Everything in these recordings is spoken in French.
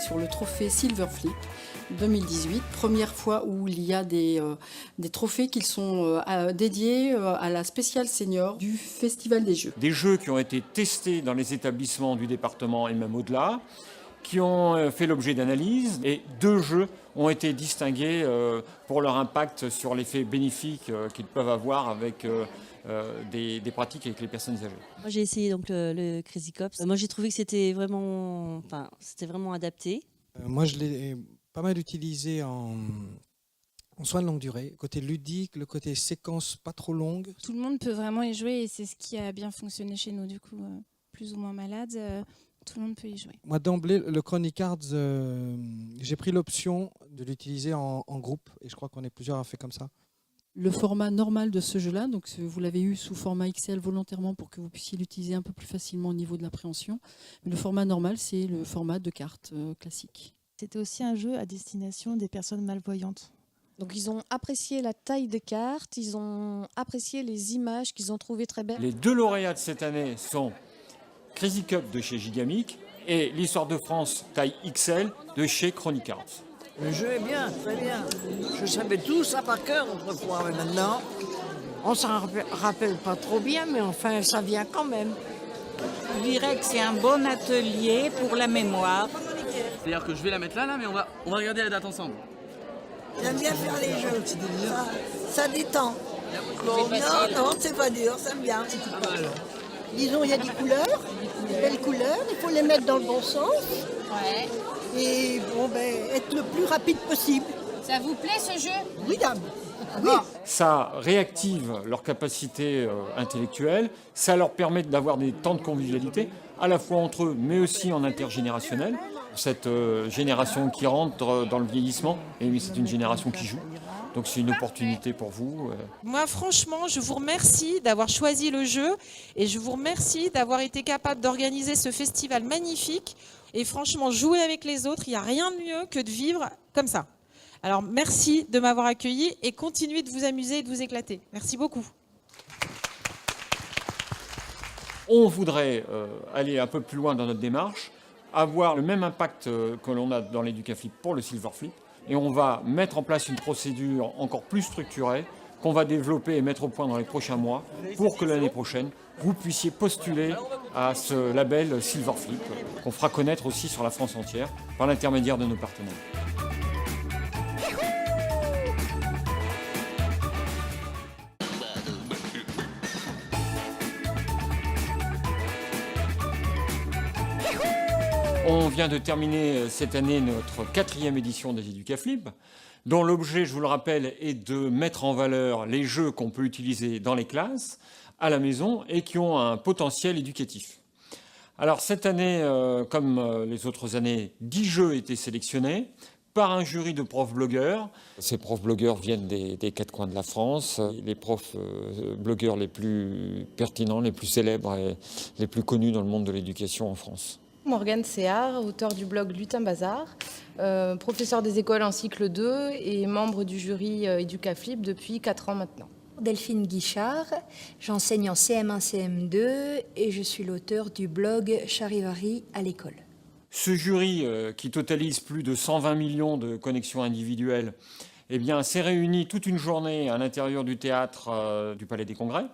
sur le trophée Silver Flip 2018. Première fois où il y a des trophées qui sont dédiés à la spéciale senior du Festival des Jeux. Des jeux qui ont été testés dans les établissements du département et même au-delà, qui ont fait l'objet d'analyses, et 2 jeux ont été distingués pour leur impact sur l'effet bénéfique qu'ils peuvent avoir avec des pratiques avec les personnes âgées. Moi j'ai essayé donc le Crazy Cops. Moi j'ai trouvé que c'était vraiment adapté. Moi je l'ai pas mal utilisé en soins de longue durée, côté ludique, le côté séquence pas trop longue. Tout le monde peut vraiment y jouer et c'est ce qui a bien fonctionné chez nous, du coup, plus ou moins malade. Tout le monde peut y jouer. Moi, d'emblée, le Chronic Arts, j'ai pris l'option de l'utiliser en groupe. Et je crois qu'on est plusieurs à faire comme ça. Le format normal de ce jeu-là, donc vous l'avez eu sous format XL volontairement pour que vous puissiez l'utiliser un peu plus facilement au niveau de l'appréhension. Mais le format normal, c'est le format de carte classique. C'était aussi un jeu à destination des personnes malvoyantes. Donc ils ont apprécié la taille des cartes, ils ont apprécié les images qu'ils ont trouvées très belles. Les 2 lauréats de cette année sont Crazy Cup de chez Gigamic et l'Histoire de France taille XL de chez Chronic Arts. Le jeu est bien, très bien. Je savais tout ça par cœur autrefois, mais maintenant, on s'en rappelle pas trop bien, mais enfin, ça vient quand même. Je dirais que c'est un bon atelier pour la mémoire. C'est-à-dire que je vais la mettre là, mais on va regarder la date ensemble. J'aime bien faire les jeux, ça détend. Non, c'est pas dur, ça me bien. Disons, il y a des couleurs, des belles couleurs, il faut les mettre dans le bon sens. Ouais. Et bon, être le plus rapide possible. Ça vous plaît ce jeu? Oui, dame. Oui. Ça réactive leur capacité intellectuelle, ça leur permet d'avoir des temps de convivialité, à la fois entre eux, mais aussi en intergénérationnel. Cette génération qui rentre dans le vieillissement, et c'est une génération qui joue. Donc c'est une opportunité pour vous. Moi franchement, je vous remercie d'avoir choisi le jeu et je vous remercie d'avoir été capable d'organiser ce festival magnifique. Et franchement, jouer avec les autres, il n'y a rien de mieux que de vivre comme ça. Alors merci de m'avoir accueilli et continuez de vous amuser et de vous éclater. Merci beaucoup. On voudrait aller un peu plus loin dans notre démarche, avoir le même impact que l'on a dans l'Educaflip pour le Silver Flip. Et on va mettre en place une procédure encore plus structurée qu'on va développer et mettre au point dans les prochains mois pour que l'année prochaine, vous puissiez postuler à ce label Silver Flip qu'on fera connaître aussi sur la France entière par l'intermédiaire de nos partenaires. On vient de terminer cette année notre 4e édition des Educaflip, dont l'objet, je vous le rappelle, est de mettre en valeur les jeux qu'on peut utiliser dans les classes, à la maison, et qui ont un potentiel éducatif. Alors cette année, comme les autres années, 10 jeux étaient sélectionnés par un jury de profs blogueurs. Ces profs blogueurs viennent des 4 coins de la France, les profs blogueurs les plus pertinents, les plus célèbres et les plus connus dans le monde de l'éducation en France. Morgane Séard, auteur du blog Lutin Bazar, professeur des écoles en cycle 2 et membre du jury Educaflip depuis 4 ans maintenant. Delphine Guichard, j'enseigne en CM1, CM2 et je suis l'auteur du blog Charivari à l'école. Ce jury, qui totalise plus de 120 millions de connexions individuelles, eh bien, s'est réuni toute une journée à l'intérieur du théâtre du Palais des Congrès.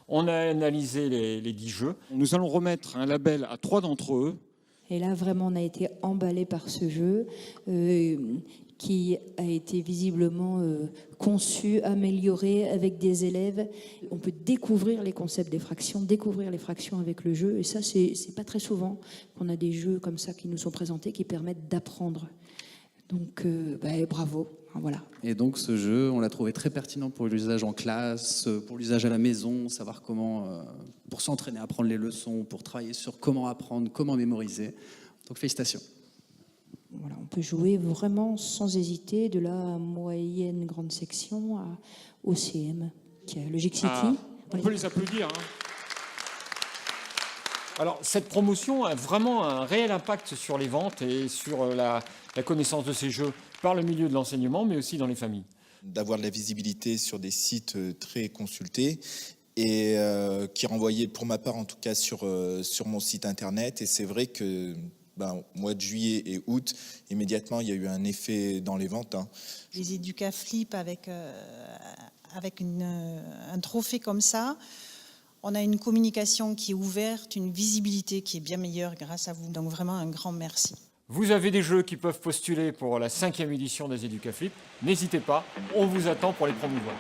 On a analysé les 10 jeux. Nous allons remettre un label à 3 d'entre eux. Et là, vraiment, on a été emballé par ce jeu qui a été visiblement conçu, amélioré avec des élèves. On peut découvrir les concepts des fractions, découvrir les fractions avec le jeu. Et ça, c'est pas très souvent qu'on a des jeux comme ça qui nous sont présentés, qui permettent d'apprendre. Donc, bravo. Voilà. Et donc ce jeu, on l'a trouvé très pertinent pour l'usage en classe, pour l'usage à la maison, savoir comment, pour s'entraîner à apprendre les leçons, pour travailler sur comment apprendre, comment mémoriser. Donc félicitations. Voilà, on peut jouer vraiment sans hésiter de la moyenne grande section au CM, qui a Logic City. On peut les applaudir. Alors cette promotion a vraiment un réel impact sur les ventes et sur la connaissance de ces jeux par le milieu de l'enseignement, mais aussi dans les familles. D'avoir de la visibilité sur des sites très consultés et qui renvoyaient, pour ma part en tout cas, sur mon site internet. Et c'est vrai que mois de juillet et août, immédiatement, il y a eu un effet dans les ventes. Les Educaflip avec un trophée comme ça, on a une communication qui est ouverte, une visibilité qui est bien meilleure grâce à vous. Donc vraiment un grand merci. Vous avez des jeux qui peuvent postuler pour la 5e édition des Educaflip. N'hésitez pas, on vous attend pour les promouvoir.